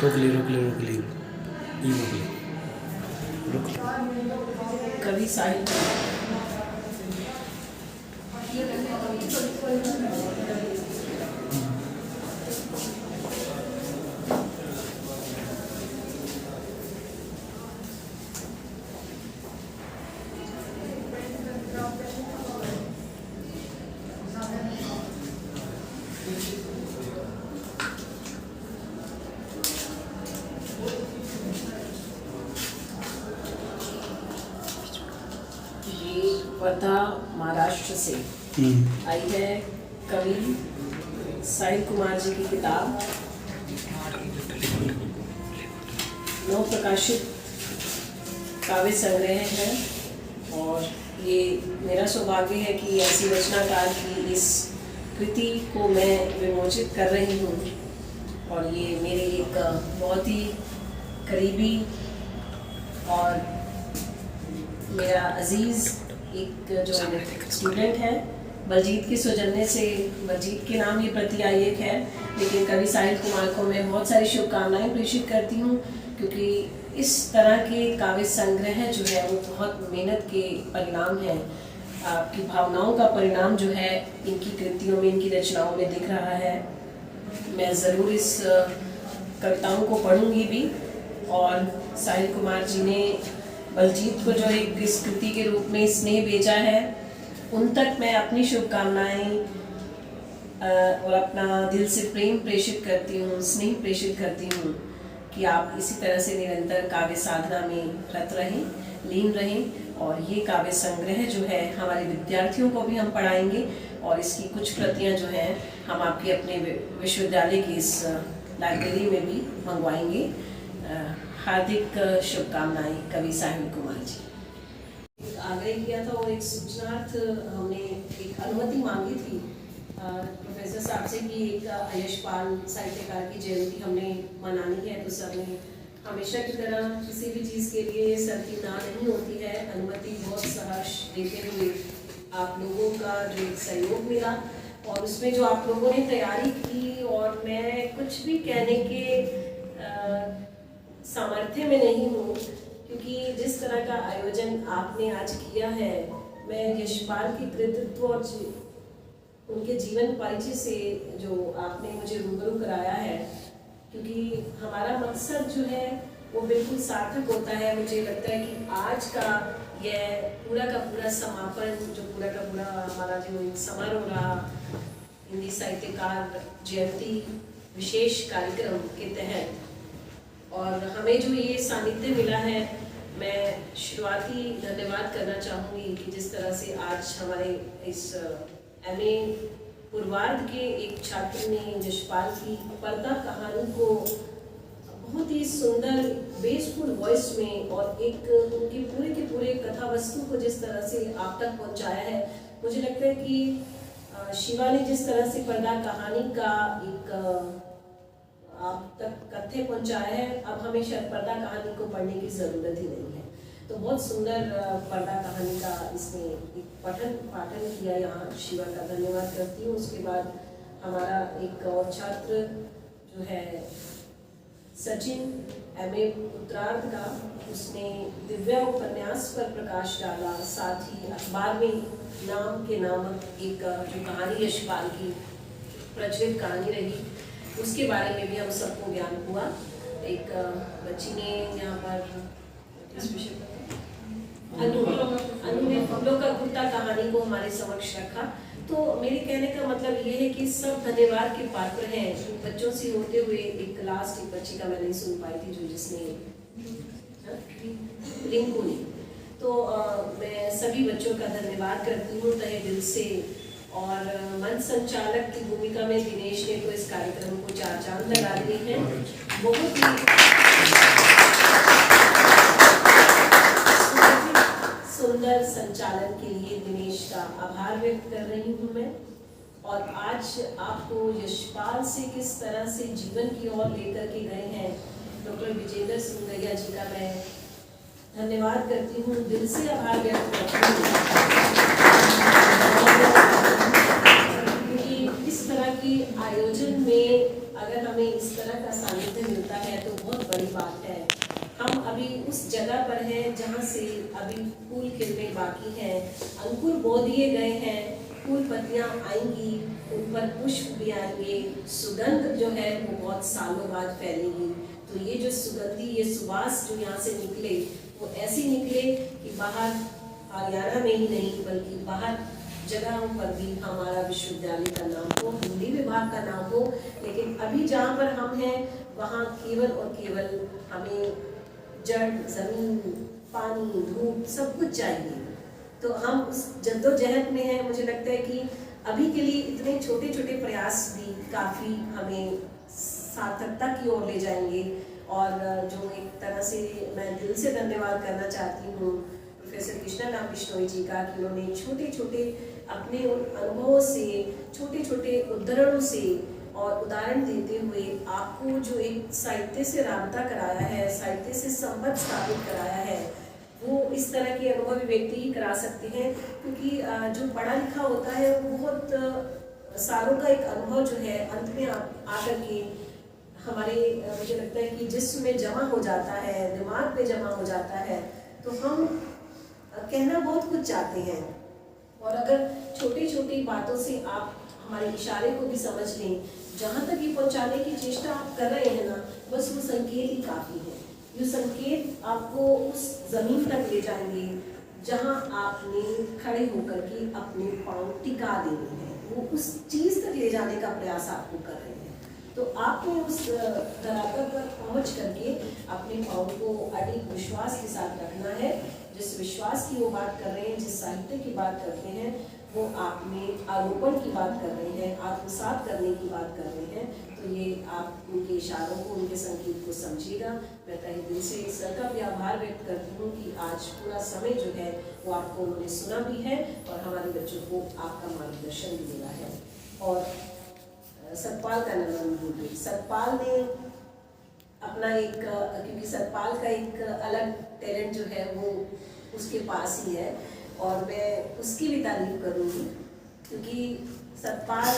रोक ली रोक ली रोक ली ई रोक ली रोक ली। कवि साहिल वर्धा महाराष्ट्र से आई है कवि साहिल कुमार जी की किताब नव प्रकाशित काव्य संग्रह है। और ये मेरा सौभाग्य है कि ऐसी रचनाकार की इस कृति को मैं विमोचित कर रही हूँ। और ये मेरे एक बहुत ही करीबी और मेरा अजीज़ एक जो स्टूडेंट है बलजीत के सौजन्य से, बलजीत के नाम ये प्रतियायक है, लेकिन कवि साहिल कुमार को मैं बहुत सारी शुभकामनाएं प्रेषित करती हूँ, क्योंकि इस तरह के काव्य संग्रह जो है वो बहुत मेहनत के परिणाम है। आपकी भावनाओं का परिणाम जो है इनकी कृतियों में, इनकी रचनाओं में दिख रहा है। मैं ज़रूर इस कविताओं को पढ़ूंगी भी। और साहिल कुमार जी ने बलजीत को जो एक इस कृति के रूप में स्नेह भेजा है, उन तक मैं अपनी शुभकामनाएं और अपना दिल से प्रेम प्रेषित करती हूँ, स्नेह प्रेषित करती हूँ कि आप इसी तरह से निरंतर काव्य साधना में रत रहें, लीन रहें। और ये काव्य संग्रह जो है हमारे विद्यार्थियों को भी हम पढ़ाएंगे और इसकी कुछ प्रतियां जो हैं हम आपके अपने विश्वविद्यालय की इस लाइब्रेरी में भी मंगवाएंगे। हार्दिक शुभकामनाएं कवि साहिल कुमार जी। आग्रह किया था और एक सूचनार्थ हमने एक अनुमति मांगी थी प्रोफेसर साहब से कि एक यशपाल साहित्यकार की जयंती हमने मनानी है। तो सर ने हमेशा की तरह किसी भी चीज़ के लिए सर की ना नहीं होती है, अनुमति बहुत सहर्ष देते हुए आप लोगों का जो एक सहयोग मिला और उसमें जो आप लोगों ने तैयारी की, और मैं कुछ भी कहने के सामर्थ्य में नहीं हूँ, क्योंकि जिस तरह का आयोजन आपने आज किया है, मैं यशपाल की कृतित्व और उनके जीवन परिचय से जो आपने मुझे रूबरू कराया है, क्योंकि हमारा मकसद जो है वो बिल्कुल सार्थक होता है। मुझे लगता है कि आज का यह पूरा का पूरा समापन, जो पूरा का पूरा हमारा जो एक समारोह रहा हिंदी साहित्यकार जयंती विशेष कार्यक्रम के तहत, और हमें जो ये सानिध्य मिला है, मैं शुरुआती धन्यवाद करना चाहूँगी कि जिस तरह से आज हमारे इस MA पूर्वार्ध के एक छात्र ने यशपाल की पर्दा कहानी को बहुत ही सुंदर बेसफुल वॉइस में और एक उनके पूरे के पूरे कथा वस्तु को जिस तरह से आप तक पहुँचाया है, मुझे लगता है कि शिवा ने जिस तरह से पर्दा कहानी का एक आप तक कथ्य पहुंचाया है, अब हमें शायद पर्दा कहानी को पढ़ने की ज़रूरत ही नहीं है। तो बहुत सुंदर पर्दा कहानी का इसमें एक पाठन किया, यहाँ शिवा का धन्यवाद करती हूँ। उसके बाद हमारा एक और छात्र जो है सचिन MA उत्तरार्ध का, उसने दिव्या उपन्यास पर प्रकाश डाला, साथ ही अखबार में नाम के नामक एक जो कहानी यशपाल की प्रचलित कहानी रही, उसके बारे में भी हम सबको ज्ञान हुआ। एक बच्ची ने यहाँ पर इस विषय पर अनु ने फूलों का कुर्ता कहानी को हमारे समक्ष रखा। तो मेरे कहने का मतलब ये है कि सब धन्यवाद के पात्र हैं। बच्चों से होते हुए एक लास्ट एक बच्ची का मैं नहीं सुन पाई थी, जो जिसने रिंकू ने, तो मैं सभी बच्चों का धन्यवाद करती हूँ तहे दिल से। और मंच संचालक की भूमिका में दिनेश ने तो इस कार्यक्रम को 4 चांद लगा दिए हैं। बहुत ही सुंदर संचालन के लिए दिनेश का आभार व्यक्त कर रही हूँ मैं। और आज आपको यशपाल से किस तरह से जीवन की ओर लेकर के गए हैं डॉक्टर विजेंद्र सिंह जी का मैं धन्यवाद करती हूँ, दिल से आभार व्यक्त करती हूँ। क्योंकि इस तरह की आयोजन में अगर हमें इस तरह का सानिध्य मिलता है है तो बहुत बड़ी बात है। हम अभी उस जगह पर हैं जहाँ से अभी फूल खिलने बाकी हैं, अंकुर बो दिए गए हैं, फूल पत्तियाँ आएंगी, उन पर पुष्प भी आएंगे, सुगंध जो है वो बहुत सालों बाद फैलेगी। तो ये जो सुगंधी, ये सुवास जो यहाँ से निकले वो ऐसी निकले कि बाहर हरियाणा में ही नहीं बल्कि बाहर जगहों पर भी हमारा विश्वविद्यालय का नाम हो, हिंदी विभाग का नाम हो। लेकिन अभी जहाँ पर हम हैं वहाँ केवल और केवल हमें जड़, जमीन, पानी, धूप सब कुछ चाहिए। तो हम उस जद्दोजहद में हैं। मुझे लगता है कि अभी के लिए इतने छोटे छोटे प्रयास भी काफ़ी हमें सार्थकता की ओर ले जाएंगे। और जो एक तरह से मैं दिल से धन्यवाद करना चाहती हूँ प्रोफेसर कृष्णा बिश्नोई जी का कि उन्होंने छोटे छोटे अपने उन अनुभवों से, छोटे छोटे उदाहरणों से और उदाहरण देते हुए आपको जो एक साहित्य से राबता कराया है, साहित्य से संबंध स्थापित कराया है, वो इस तरह के अनुभवी व्यक्ति ही करा सकते हैं। क्योंकि जो पढ़ा लिखा होता है वो बहुत सालों का एक अनुभव जो है अंत में आकर के हमारे, मुझे लगता है कि जिस्म में जमा हो जाता है, दिमाग पे जमा हो जाता है। तो हम कहना बहुत कुछ चाहते हैं और अगर छोटी छोटी बातों से आप हमारे इशारे को भी समझ लें, जहाँ तक ये पहुँचाने की चेष्टा आप कर रहे हैं ना, बस वो संकेत ही काफ़ी है। ये संकेत आपको उस ज़मीन तक ले जाएंगे जहाँ आपने खड़े होकर के अपने पाँव टिका देने हैं, वो उस चीज़ तक ले जाने का प्रयास आपको कर रहे हैं। तो आपको उस धरातल पर पहुँच करके अपने पाँव को अडिग विश्वास के साथ रखना है। जिस विश्वास की वो बात कर रहे हैं, जिस साहित्य की बात करते हैं, वो आप में आरोपण की बात कर रहे हैं, आत्मसात करने की बात कर रहे हैं। तो ये आप उनके इशारों को, उनके संकेत को समझिएगा। मैं तहे दिल से सर का भी आभार व्यक्त करती हूँ कि आज पूरा समय जो है वो आपको उन्होंने सुना भी है और हमारे बच्चों को आपका मार्गदर्शन भी मिला है। और सतपाल का नाम भूल, सतपाल ने अपना एक, क्योंकि सतपाल का एक अलग टैलेंट जो है वो उसके पास ही है और मैं उसकी भी तारीफ करूँगी, क्योंकि सतपाल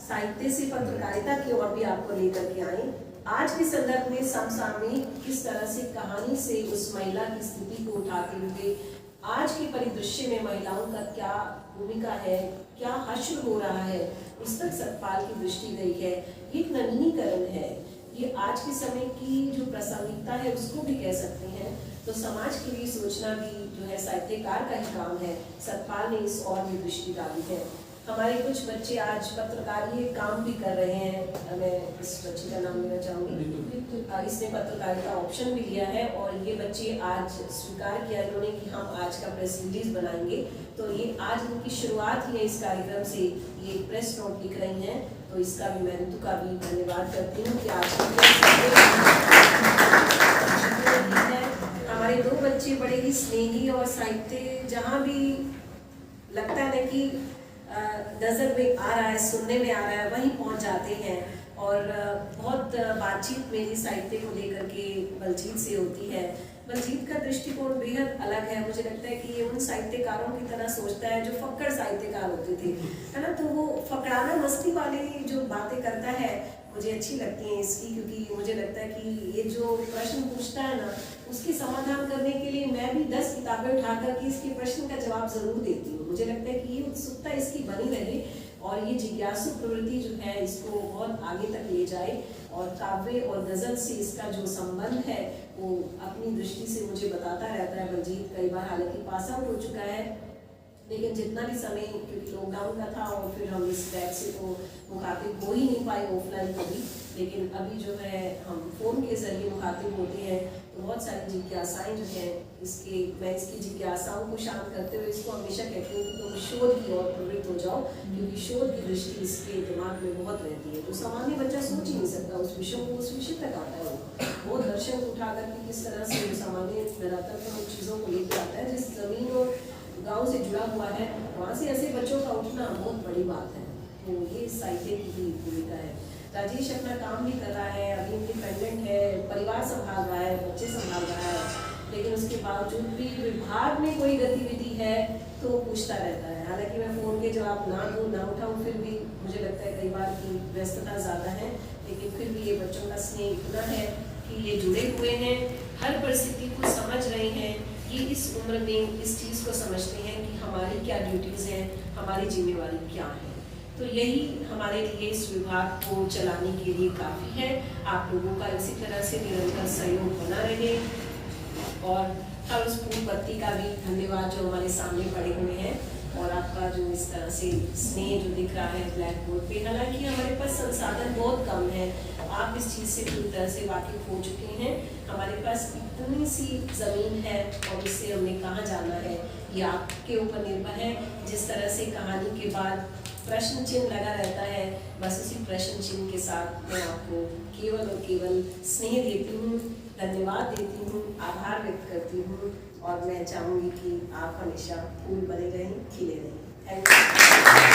साहित्य से पत्रकारिता की ओर भी आपको लेकर के आए। आज के संदर्भ में समसामयिक किस तरह से कहानी से उस महिला की स्थिति को उठाते हुए आज के परिदृश्य में महिलाओं का क्या भूमिका है, क्या हश्र हो रहा है, उस तक सतपाल की दृष्टि गई है। एक नवीनीकरण है, ये आज के समय की जो प्रासंगिकता है उसको भी कह सकते हैं। तो समाज के लिए सोचना भी जो है साहित्यकार का ही काम है। सतपाल ने इस ओर भी दृष्टि डाली है। हमारे कुछ बच्चे आज पत्रकारीय काम भी कर रहे हैं। मैं इस बच्चे का नाम लेना चाहूँगी, इसने पत्रकारिता ऑप्शन भी लिया है और ये बच्चे आज स्वीकार किया इन्होंने कि हम आज का प्रेस रिलीज बनाएंगे। तो ये आज इनकी शुरुआत ही है इस कार्यक्रम से, ये प्रेस नोट लिख रही हैं। तो इसका भी मैं ऋतु का भी धन्यवाद करती हूँ कि आज हमारे दो बच्चे बड़े ही स्नेही और साहित्य जहाँ भी लगता है कि नज़र में आ रहा है, सुनने में आ रहा है, वहीं पहुंच जाते हैं। और बहुत बातचीत मेरी साहित्य को लेकर के बलजीत से होती है। बलजीत का दृष्टिकोण बेहद अलग है। मुझे लगता है कि ये उन साहित्यकारों की तरह सोचता है जो फक्कड़ साहित्यकार होते थे, है ना। तो वो फकड़ाना मस्ती वाली जो बातें करता है मुझे अच्छी लगती हैं इसकी, क्योंकि मुझे लगता है कि ये जो प्रश्न पूछता है ना, उसके समाधान करने के लिए मैं भी 10 किताबें उठा करके इसके प्रश्न का जवाब जरूर देती हूँ। मुझे लगता है कि ये उत्सुकता इसकी बनी रहे और ये जिज्ञासु प्रवृत्ति जो है इसको बहुत आगे तक ले जाए। और काव्य और गज़ल से इसका जो संबंध है वो अपनी दृष्टि से मुझे बताता रहता है। बलजीत कई बार हालांकि पास आउट हो चुका है, लेकिन जितना भी समय, क्योंकि लॉकडाउन का था और फिर हम इस बैच से तो मुखातिब हो ही नहीं पाए ऑफलाइन कभी, लेकिन अभी जो है हम फ़ोन के ज़रिए मुखातिब होते हैं। तो बहुत सारी जिज्ञासाएँ जो हैं इसके, मैं इसकी जिज्ञासाओं को शांत करते हुए इसको हमेशा कहती हूँ कि तुम शोध की ओर प्रवृत्त हो जाओ, क्योंकि शोध की दृष्टि इसके दिमाग में बहुत रहती है। तो सामान्य बच्चा सोच ही नहीं सकता उस विषय को, उस विषय तक आता है वो दर्शन उठा करके किस तरह से सामान्य धरातल पर उन चीज़ों को लेकर आता है जिस ज़मीन और गांव से जुड़ा हुआ है। वहाँ से ऐसे बच्चों का उठना बहुत बड़ी बात है। तो ये साहित्य की भी भूमिका है। राजेश अपना काम भी कर रहा है, अभी इंडिपेंडेंट है, परिवार संभाल रहा है, बच्चे संभाल रहा है, लेकिन उसके बावजूद भी विभाग में कोई गतिविधि है तो पूछता रहता है। हालांकि मैं फ़ोन के जवाब ना दूँ ना उठाऊँ, फिर भी मुझे लगता है कई बार की व्यस्तता ज़्यादा है, लेकिन फिर भी ये बच्चों का स्नेह इतना है कि ये जुड़े हुए हैं, हर परिस्थिति को समझ रहे हैं, ये इस उम्र में इस चीज़ को समझते हैं कि हमारी क्या ड्यूटीज़ हैं, हमारी जिम्मेवारी क्या है। तो यही हमारे लिए इस विभाग को चलाने के लिए काफ़ी है। आप लोगों का इसी तरह से निरंतर सहयोग बना रहे। और हर उस फूल पत्ती का भी धन्यवाद जो हमारे सामने पड़े हुए हैं, और आपका जो इस तरह से स्नेह जो दिख रहा है ब्लैक बोर्ड पे। हालांकि हमारे पास संसाधन बहुत कम है, आप इस चीज़ से पूरी तरह से वाकिफ हो चुके हैं। हमारे पास इतनी सी ज़मीन है और इससे हमने कहाँ जाना है ये आपके ऊपर निर्भर है। जिस तरह से कहानी के बाद प्रश्न चिन्ह लगा रहता है, बस उसी प्रश्न चिन्ह के साथ मैं आपको केवल और केवल स्नेह देती हूँ, धन्यवाद देती हूँ, आभार व्यक्त करती हूँ। और मैं चाहूँगी कि आप हमेशा फूल बने रहें, खिले रहें। Thank you.